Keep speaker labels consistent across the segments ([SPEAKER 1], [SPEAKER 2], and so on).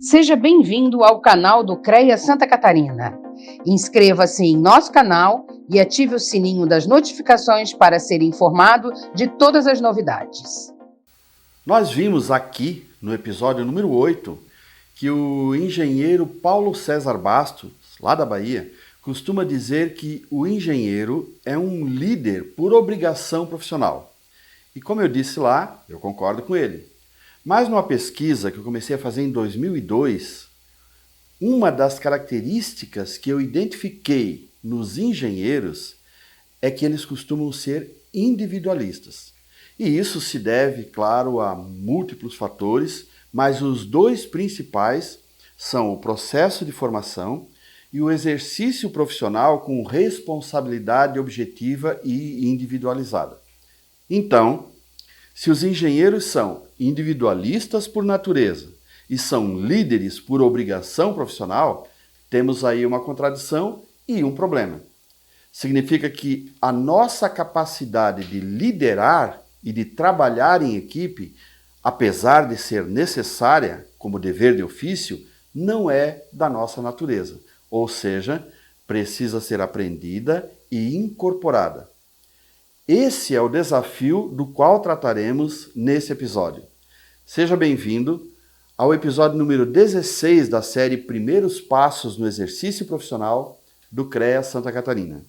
[SPEAKER 1] Seja bem-vindo ao canal do CREA Santa Catarina. Inscreva-se em nosso canal e ative o sininho das notificações para ser informado de todas as novidades.
[SPEAKER 2] Nós vimos aqui, no episódio número 8, que o engenheiro Paulo César Bastos, lá da Bahia, costuma dizer que o engenheiro é um líder por obrigação profissional. E como eu disse lá, eu concordo com ele. Mas numa pesquisa que eu comecei a fazer em 2002, uma das características que eu identifiquei nos engenheiros é que eles costumam ser individualistas. E isso se deve, claro, a múltiplos fatores, mas os dois principais são o processo de formação e o exercício profissional com responsabilidade objetiva e individualizada. Então, se os engenheiros são individualistas por natureza e são líderes por obrigação profissional, temos aí uma contradição e um problema. Significa que a nossa capacidade de liderar e de trabalhar em equipe, apesar de ser necessária como dever de ofício, não é da nossa natureza. Ou seja, precisa ser aprendida e incorporada. Esse é o desafio do qual trataremos nesse episódio. Seja bem-vindo ao episódio número 16 da série Primeiros Passos no Exercício Profissional do CREA Santa Catarina.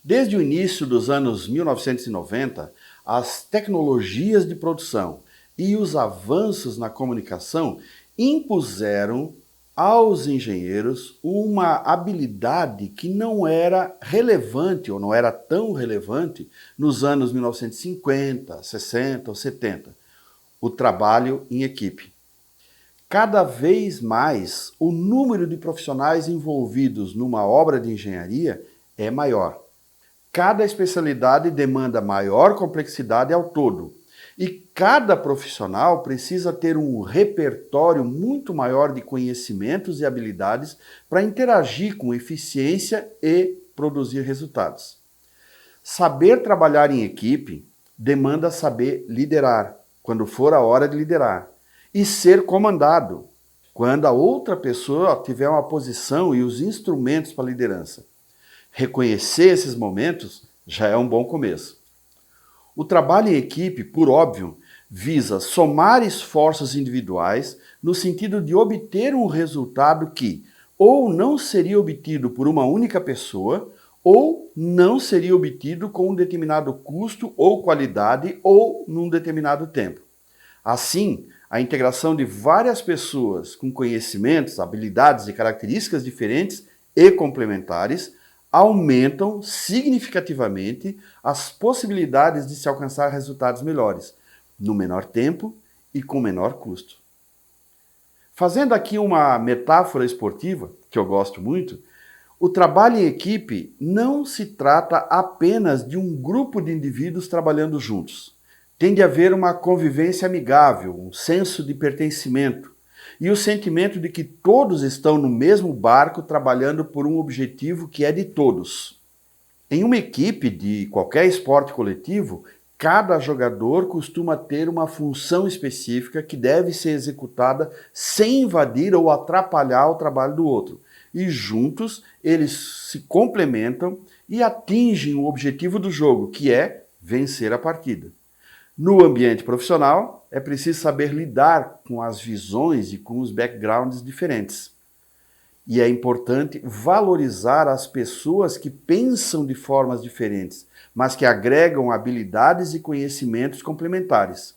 [SPEAKER 2] Desde o início dos anos 1990, as tecnologias de produção e os avanços na comunicação impuseram aos engenheiros uma habilidade que não era relevante ou não era tão relevante nos anos 1950, 60 ou 70, o trabalho em equipe. Cada vez mais, o número de profissionais envolvidos numa obra de engenharia é maior. Cada especialidade demanda maior complexidade ao todo. E cada profissional precisa ter um repertório muito maior de conhecimentos e habilidades para interagir com eficiência e produzir resultados. Saber trabalhar em equipe demanda saber liderar, quando for a hora de liderar, e ser comandado, quando a outra pessoa tiver uma posição e os instrumentos para a liderança. Reconhecer esses momentos já é um bom começo. O trabalho em equipe, por óbvio, visa somar esforços individuais no sentido de obter um resultado que ou não seria obtido por uma única pessoa ou não seria obtido com um determinado custo ou qualidade ou num determinado tempo. Assim, a integração de várias pessoas com conhecimentos, habilidades e características diferentes e complementares aumentam significativamente as possibilidades de se alcançar resultados melhores, no menor tempo e com menor custo. Fazendo aqui uma metáfora esportiva, que eu gosto muito, o trabalho em equipe não se trata apenas de um grupo de indivíduos trabalhando juntos. Tem de haver uma convivência amigável, um senso de pertencimento, e o sentimento de que todos estão no mesmo barco trabalhando por um objetivo que é de todos. Em uma equipe de qualquer esporte coletivo, cada jogador costuma ter uma função específica que deve ser executada sem invadir ou atrapalhar o trabalho do outro. E juntos eles se complementam e atingem o objetivo do jogo, que é vencer a partida. No ambiente profissional, é preciso saber lidar com as visões e com os backgrounds diferentes. E é importante valorizar as pessoas que pensam de formas diferentes, mas que agregam habilidades e conhecimentos complementares.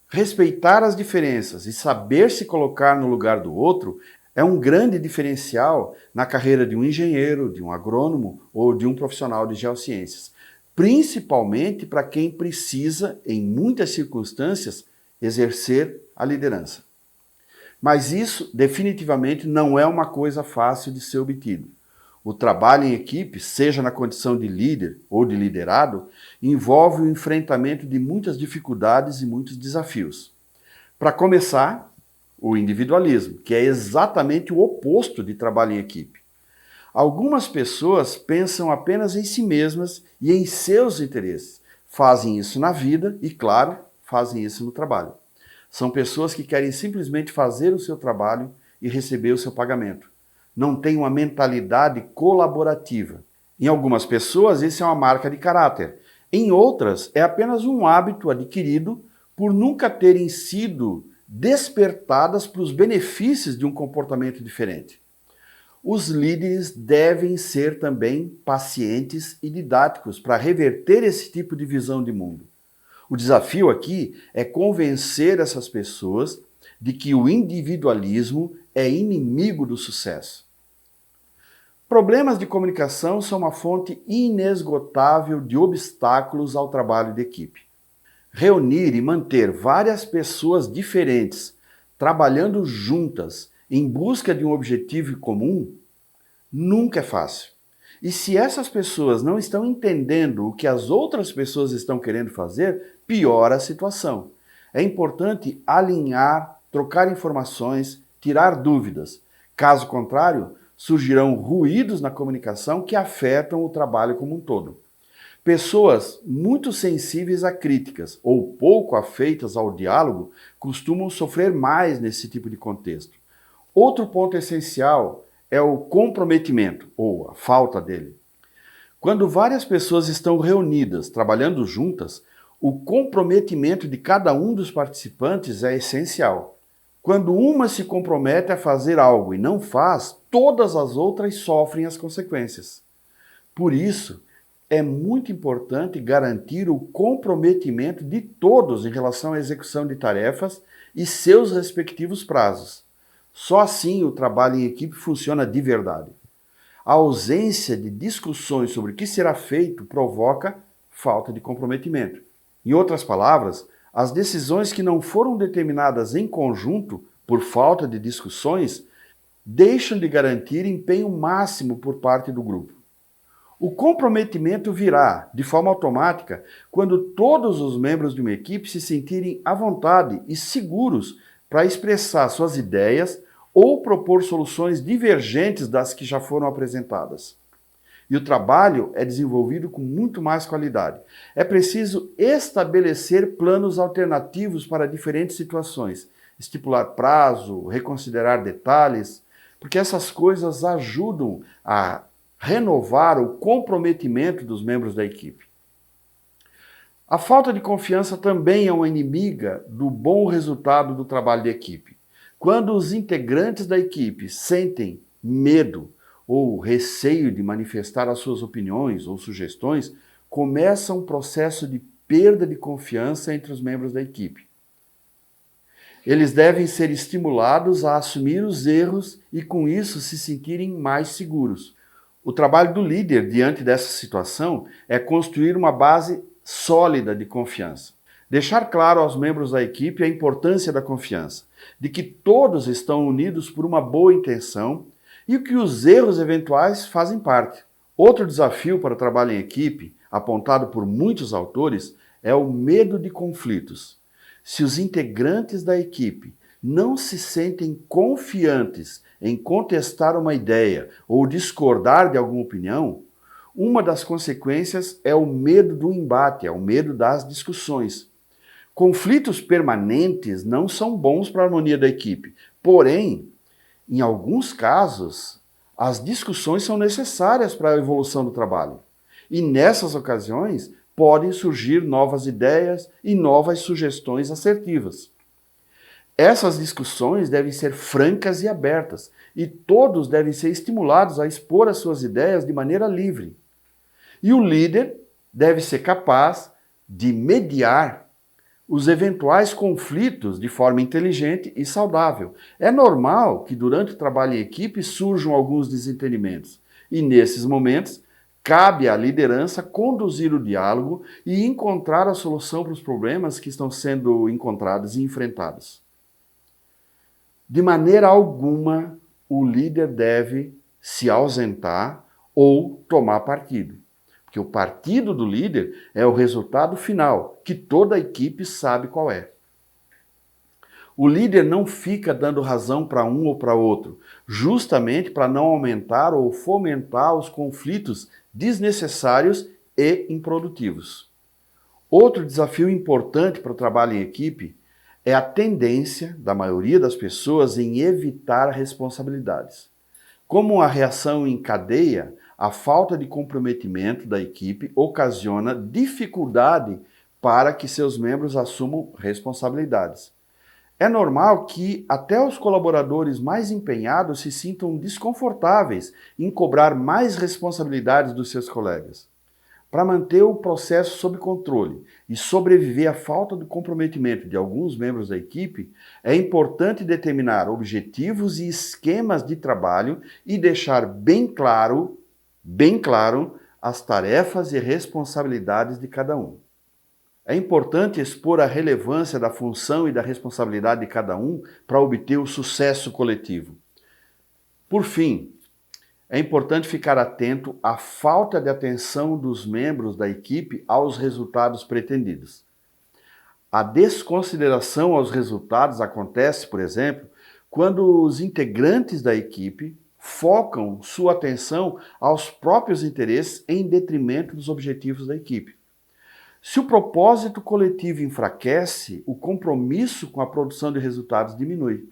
[SPEAKER 2] Respeitar as diferenças e saber se colocar no lugar do outro é um grande diferencial na carreira de um engenheiro, de um agrônomo ou de um profissional de geociências. Principalmente para quem precisa, em muitas circunstâncias, exercer a liderança. Mas isso definitivamente não é uma coisa fácil de ser obtido. O trabalho em equipe, seja na condição de líder ou de liderado, envolve o enfrentamento de muitas dificuldades e muitos desafios. Para começar, o individualismo, que é exatamente o oposto de trabalho em equipe. Algumas pessoas pensam apenas em si mesmas e em seus interesses. Fazem isso na vida e, claro, fazem isso no trabalho. São pessoas que querem simplesmente fazer o seu trabalho e receber o seu pagamento. Não têm uma mentalidade colaborativa. Em algumas pessoas, isso é uma marca de caráter. Em outras, é apenas um hábito adquirido por nunca terem sido despertadas para os benefícios de um comportamento diferente. Os líderes devem ser também pacientes e didáticos para reverter esse tipo de visão de mundo. O desafio aqui é convencer essas pessoas de que o individualismo é inimigo do sucesso. Problemas de comunicação são uma fonte inesgotável de obstáculos ao trabalho de equipe. Reunir e manter várias pessoas diferentes, trabalhando juntas em busca de um objetivo comum, nunca é fácil. E se essas pessoas não estão entendendo o que as outras pessoas estão querendo fazer, piora a situação. É importante alinhar, trocar informações, tirar dúvidas. Caso contrário, surgirão ruídos na comunicação que afetam o trabalho como um todo. Pessoas muito sensíveis a críticas ou pouco afeitas ao diálogo costumam sofrer mais nesse tipo de contexto. Outro ponto essencial é o comprometimento, ou a falta dele. Quando várias pessoas estão reunidas, trabalhando juntas, o comprometimento de cada um dos participantes é essencial. Quando uma se compromete a fazer algo e não faz, todas as outras sofrem as consequências. Por isso, é muito importante garantir o comprometimento de todos em relação à execução de tarefas e seus respectivos prazos. Só assim o trabalho em equipe funciona de verdade. A ausência de discussões sobre o que será feito provoca falta de comprometimento. Em outras palavras, as decisões que não foram determinadas em conjunto por falta de discussões deixam de garantir empenho máximo por parte do grupo. O comprometimento virá, de forma automática, quando todos os membros de uma equipe se sentirem à vontade e seguros para expressar suas ideias ou propor soluções divergentes das que já foram apresentadas. E o trabalho é desenvolvido com muito mais qualidade. É preciso estabelecer planos alternativos para diferentes situações, estipular prazo, reconsiderar detalhes, porque essas coisas ajudam a renovar o comprometimento dos membros da equipe. A falta de confiança também é uma inimiga do bom resultado do trabalho de equipe. Quando os integrantes da equipe sentem medo ou receio de manifestar as suas opiniões ou sugestões, começa um processo de perda de confiança entre os membros da equipe. Eles devem ser estimulados a assumir os erros e, com isso, se sentirem mais seguros. O trabalho do líder diante dessa situação é construir uma base sólida de confiança. Deixar claro aos membros da equipe a importância da confiança, de que todos estão unidos por uma boa intenção e que os erros eventuais fazem parte. Outro desafio para o trabalho em equipe, apontado por muitos autores, é o medo de conflitos. Se os integrantes da equipe não se sentem confiantes em contestar uma ideia ou discordar de alguma opinião, uma das consequências é o medo do embate, é o medo das discussões. Conflitos permanentes não são bons para a harmonia da equipe, porém, em alguns casos, as discussões são necessárias para a evolução do trabalho. E nessas ocasiões, podem surgir novas ideias e novas sugestões assertivas. Essas discussões devem ser francas e abertas, e todos devem ser estimulados a expor as suas ideias de maneira livre. E o líder deve ser capaz de mediar os eventuais conflitos de forma inteligente e saudável. É normal que durante o trabalho em equipe surjam alguns desentendimentos, e nesses momentos cabe à liderança conduzir o diálogo e encontrar a solução para os problemas que estão sendo encontrados e enfrentados. De maneira alguma, o líder deve se ausentar ou tomar partido, porque o partido do líder é o resultado final, que toda a equipe sabe qual é. O líder não fica dando razão para um ou para outro, justamente para não aumentar ou fomentar os conflitos desnecessários e improdutivos. Outro desafio importante para o trabalho em equipe é a tendência da maioria das pessoas em evitar responsabilidades. Como a reação em cadeia, a falta de comprometimento da equipe ocasiona dificuldade para que seus membros assumam responsabilidades. É normal que até os colaboradores mais empenhados se sintam desconfortáveis em cobrar mais responsabilidades dos seus colegas. Para manter o processo sob controle e sobreviver à falta de comprometimento de alguns membros da equipe, é importante determinar objetivos e esquemas de trabalho e deixar bem claro as tarefas e responsabilidades de cada um. É importante expor a relevância da função e da responsabilidade de cada um para obter o sucesso coletivo. Por fim, é importante ficar atento à falta de atenção dos membros da equipe aos resultados pretendidos. A desconsideração aos resultados acontece, por exemplo, quando os integrantes da equipe focam sua atenção aos próprios interesses em detrimento dos objetivos da equipe. Se o propósito coletivo enfraquece, o compromisso com a produção de resultados diminui.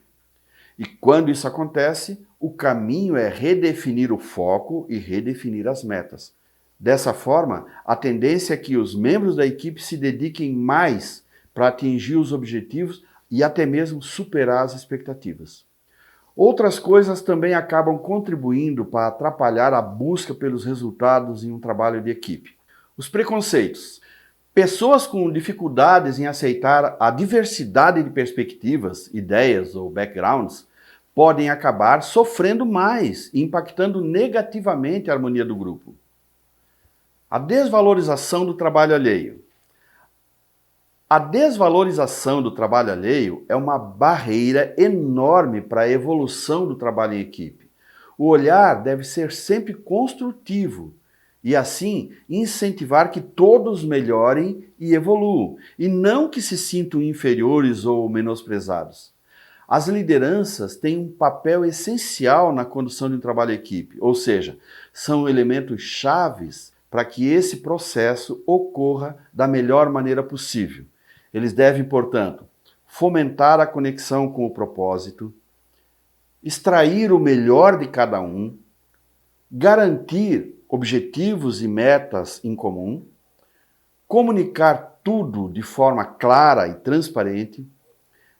[SPEAKER 2] E quando isso acontece, o caminho é redefinir o foco e redefinir as metas. Dessa forma, a tendência é que os membros da equipe se dediquem mais para atingir os objetivos e até mesmo superar as expectativas. Outras coisas também acabam contribuindo para atrapalhar a busca pelos resultados em um trabalho de equipe. Os preconceitos. Pessoas com dificuldades em aceitar a diversidade de perspectivas, ideias ou backgrounds podem acabar sofrendo mais e impactando negativamente a harmonia do grupo. A desvalorização do trabalho alheio. A desvalorização do trabalho alheio é uma barreira enorme para a evolução do trabalho em equipe. O olhar deve ser sempre construtivo e, assim, incentivar que todos melhorem e evoluam, e não que se sintam inferiores ou menosprezados. As lideranças têm um papel essencial na condução de um trabalho em equipe, ou seja, são elementos chaves para que esse processo ocorra da melhor maneira possível. Eles devem, portanto, fomentar a conexão com o propósito, extrair o melhor de cada um, garantir objetivos e metas em comum, comunicar tudo de forma clara e transparente,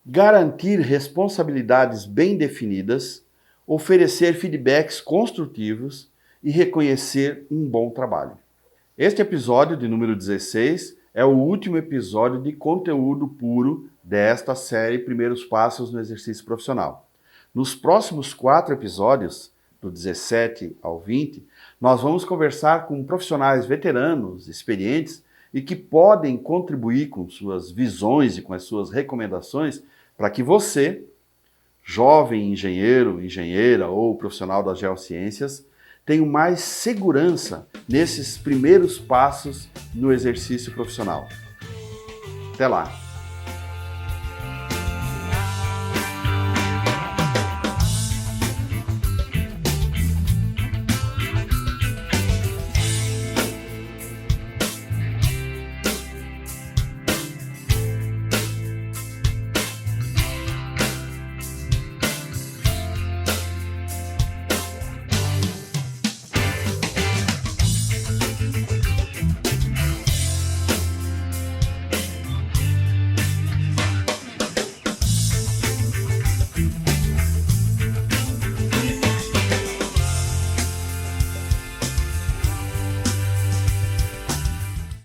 [SPEAKER 2] garantir responsabilidades bem definidas, oferecer feedbacks construtivos e reconhecer um bom trabalho. Este episódio de número 16 é o último episódio de conteúdo puro desta série Primeiros Passos no Exercício Profissional. Nos próximos 4 episódios, do 17 ao 20, nós vamos conversar com profissionais veteranos, experientes e que podem contribuir com suas visões e com as suas recomendações para que você, jovem engenheiro, engenheira ou profissional das geociências, tenha mais segurança nesses primeiros passos no exercício profissional. Até lá!